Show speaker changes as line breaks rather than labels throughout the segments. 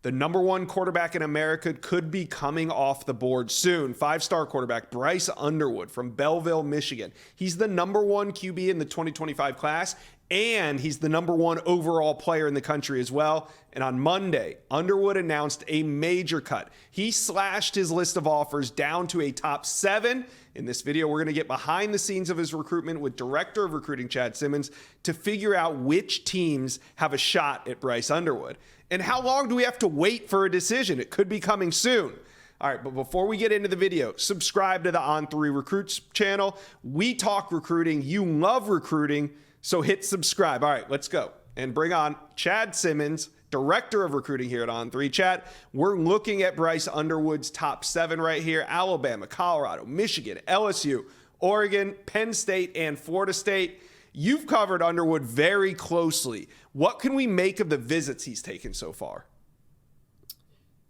The number one quarterback in America could be coming off the board soon. 5-star quarterback Bryce Underwood from Belleville, Michigan. He's the number one QB in the 2025 class, and he's the number one overall player in the country as well. And on Monday, Underwood announced a major cut. He slashed his list of offers down to a top 7. In this video, we're going to get behind the scenes of his recruitment with Director of Recruiting Chad Simmons to figure out which teams have a shot at Bryce Underwood. And how long do we have to wait for a decision? It could be coming soon. All right, but before we get into the video, subscribe to the On3 Recruits channel. We talk recruiting. You love recruiting, so hit subscribe. All right, let's go and bring on Chad Simmons, Director of Recruiting here at On3. Chad, we're looking at Bryce Underwood's top 7 right here. Alabama, Colorado, Michigan, LSU, Oregon, Penn State, and Florida State. You've covered Underwood very closely. What can we make of the visits he's taken so far?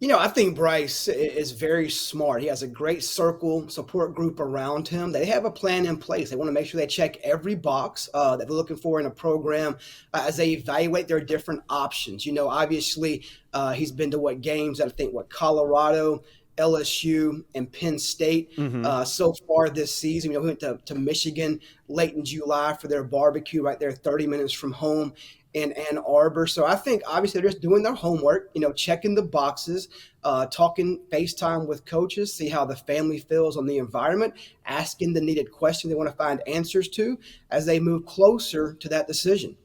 I think Bryce is very smart. He has a great support group around him. They have a plan in place. They want to make sure they check every box that they're looking for in a program as they evaluate their different options. Obviously, he's been to games? I think Colorado, LSU, and Penn State so far this season. We went to Michigan late in July for their barbecue right there 30 minutes from home in Ann Arbor. So I think obviously they're just doing their homework, checking the boxes, talking FaceTime with coaches, see how the family feels on the environment, asking the needed question they want to find answers to as they move closer to that decision.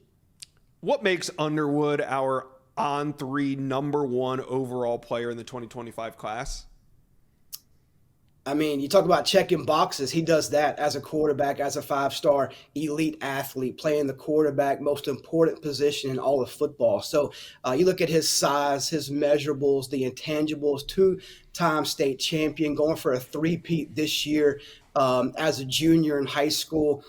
What makes Underwood our On3 number one overall player in the 2025 class?
I mean, you talk about checking boxes. He does that as a quarterback, as a 5-star elite athlete, playing the quarterback, most important position in all of football. So you look at his size, his measurables, the intangibles, 2-time state champion, going for a 3-peat this year as a junior in high school,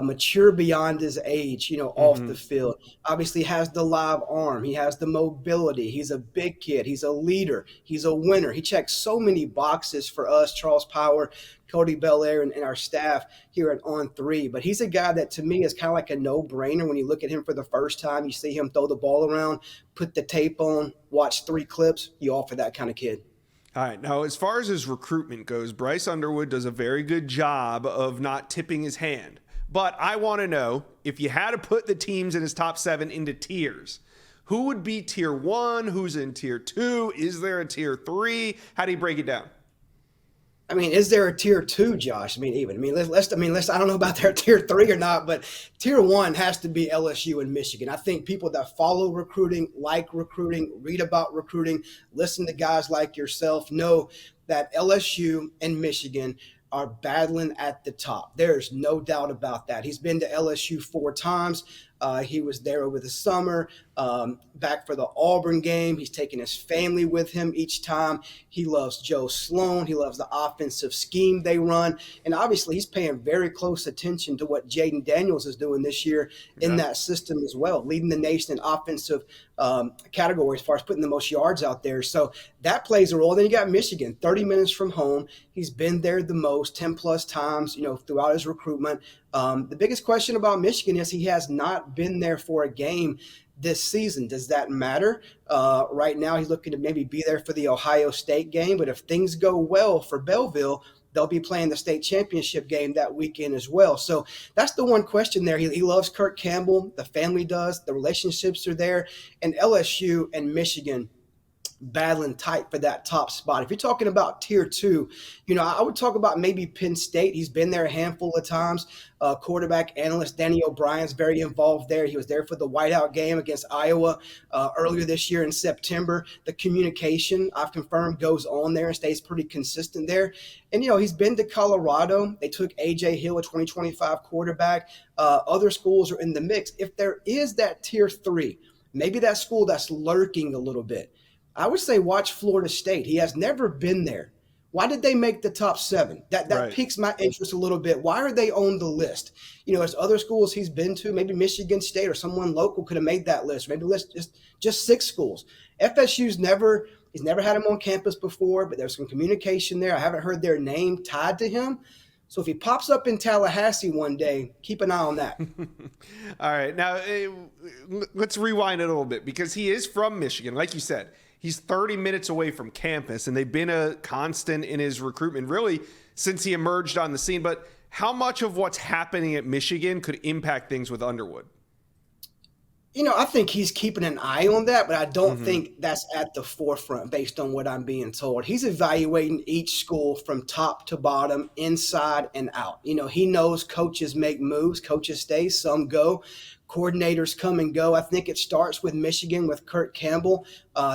mature beyond his age, off the field. Obviously has the live arm. He has the mobility. He's a big kid. He's a leader. He's a winner. He checks so many boxes for us, Charles Power, Cody Belair, and our staff here at On3. But he's a guy that to me is kind of like a no-brainer. When you look at him for the first time, you see him throw the ball around, put the tape on, watch 3 clips. You offer that kind of kid.
All right. Now, as far as his recruitment goes, Bryce Underwood does a very good job of not tipping his hand. But I want to know, if you had to put the teams in his top 7 into tiers, who would be tier 1? Who's in tier 2? Is there a tier 3? How do you break it down?
I mean, is there a tier 2, Josh? I don't know about their tier 3 or not, but tier 1 has to be LSU and Michigan. I think people that follow recruiting, like recruiting, read about recruiting, listen to guys like yourself, know that LSU and Michigan are battling at the top. There's no doubt about that. He's been to LSU 4 times. He was there over the summer, back for the Auburn game. He's taken his family with him each time. He loves Joe Sloan. He loves the offensive scheme they run. And obviously he's paying very close attention to what Jaden Daniels is doing this year in that system as well, leading the nation in offensive category as far as putting the most yards out there. So that plays a role. Then you got Michigan, 30 minutes from home. He's been there the most, 10 plus times, throughout his recruitment. The biggest question about Michigan is he has not been there for a game this season. Does that matter? Right now, he's looking to maybe be there for the Ohio State game. But if things go well for Belleville, they'll be playing the state championship game that weekend as well. So that's the one question there. He loves Kirk Campbell. The family does. The relationships are there. And LSU and Michigan battling tight for that top spot. If you're talking about tier 2, I would talk about maybe Penn State. He's been there a handful of times. Quarterback analyst Danny O'Brien's very involved there. He was there for the whiteout game against Iowa earlier this year in September. The communication, I've confirmed, goes on there and stays pretty consistent there. And, he's been to Colorado. They took A.J. Hill, a 2025 quarterback. Other schools are in the mix. If there is that tier 3, maybe that school that's lurking a little bit, I would say watch Florida State. He has never been there. Why did they make the top 7? That right. Piques my interest a little bit. Why are they on the list? There's other schools he's been to, maybe Michigan State or someone local could have made that list. Maybe just 6 schools. FSU's he's never had him on campus before, but there's some communication there. I haven't heard their name tied to him. So if he pops up in Tallahassee one day, keep an eye on that.
All right. Now, let's rewind it a little bit because he is from Michigan. Like you said, He's 30 minutes away from campus, and they've been a constant in his recruitment really since he emerged on the scene. But how much of what's happening at Michigan could impact things with Underwood?
I think he's keeping an eye on that, but I don't think that's at the forefront based on what I'm being told. He's evaluating each school from top to bottom, inside and out. He knows coaches make moves, coaches stay, some go. Coordinators come and go. I think it starts with Michigan with Kurt Campbell.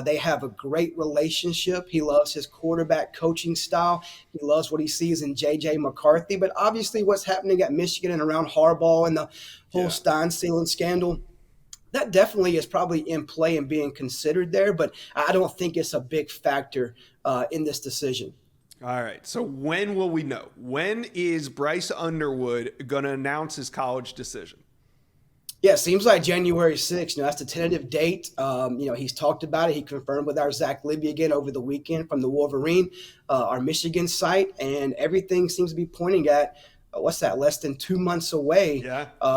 They have a great relationship. He loves his quarterback coaching style. He loves what he sees in J.J. McCarthy. But obviously what's happening at Michigan and around Harbaugh and the whole Stein-Sealing scandal, that definitely is probably in play and being considered there, but I don't think it's a big factor in this decision.
All right. So when will we know? When is Bryce Underwood going to announce his college decision?
Yeah, it seems like January 6th. That's the tentative date. He's talked about it. He confirmed with our Zach Libby again over the weekend from the Wolverine, our Michigan site, and everything seems to be pointing at less than 2 months away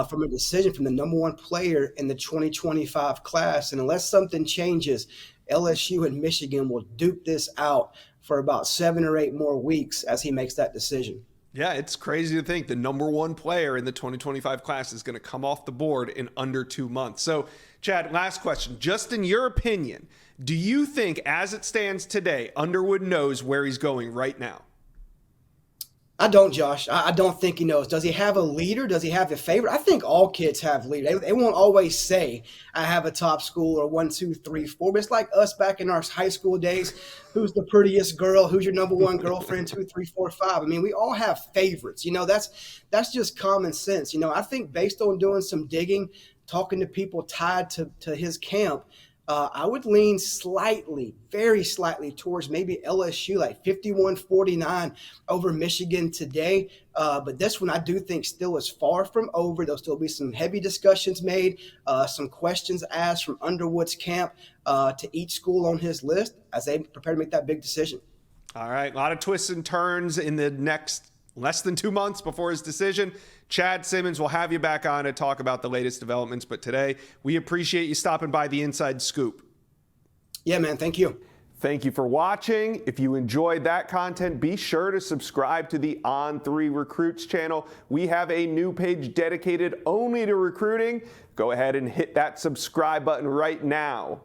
from a decision from the number one player in the 2025 class. And unless something changes, LSU and Michigan will duke this out for about 7 or 8 more weeks as he makes that decision.
Yeah, it's crazy to think the number one player in the 2025 class is going to come off the board in under 2 months. So, Chad, last question. Just in your opinion, do you think as it stands today, Underwood knows where he's going right now?
I don't, Josh. I don't think he knows. Does he have a leader? Does he have a favorite? I think all kids have leaders. They won't always say, I have a top school or 1, 2, 3, 4. But it's like us back in our high school days. Who's the prettiest girl? Who's your number one girlfriend? 2, 3, 4, 5. I mean, we all have favorites. That's just common sense. I think based on doing some digging, talking to people tied to his camp, I would lean slightly, very slightly towards maybe LSU, like 51-49 over Michigan today. But this one I do think still is far from over. There'll still be some heavy discussions made, some questions asked from Underwood's camp to each school on his list as they prepare to make that big decision.
All right, a lot of twists and turns in the next less than 2 months before his decision. Chad Simmons will have you back on to talk about the latest developments. But today, we appreciate you stopping by the Inside Scoop.
Yeah, man. Thank you.
Thank you for watching. If you enjoyed that content, be sure to subscribe to the On3 Recruits channel. We have a new page dedicated only to recruiting. Go ahead and hit that subscribe button right now.